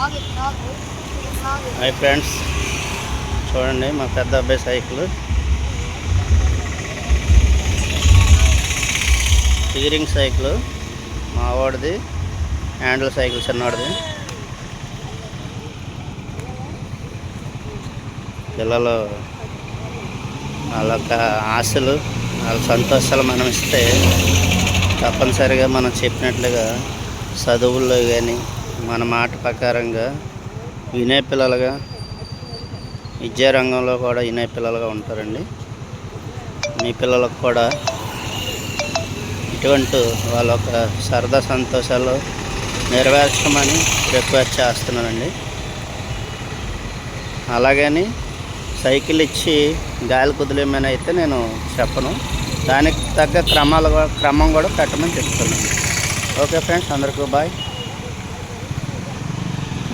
Hi friends, చూడండి మా పెద్ద అబ్బాయి సైకిల్ స్టీరింగ్ సైకిల్, మా వాడిది హ్యాండిల్ సైకిల్ చిన్నవాడిది. పిల్లలు వాళ్ళ ఆశలు వాళ్ళ సంతోషాలు మనం ఇస్తే తప్పనిసరిగా మనం చెప్పినట్లుగా చదువుల్లో కానీ మన మాట ప్రకారంగా వినే పిల్లలుగా, విద్యారంగంలో కూడా వినే పిల్లలుగా ఉంటారండి. మీ పిల్లలకు కూడా ఇటువంటి వాళ్ళ ఒక సరదా సంతోషాలు నెరవేర్చమని రిక్వెస్ట్ చేస్తున్నానండి. అలాగని సైకిల్ ఇచ్చి గాలి కుదిలేమని అయితే నేను చెప్పను. దానికి తగ్గ క్రమం కూడా పెట్టమని చెప్తున్నాను. ఓకే ఫ్రెండ్స్, అందరికీ బాయ్.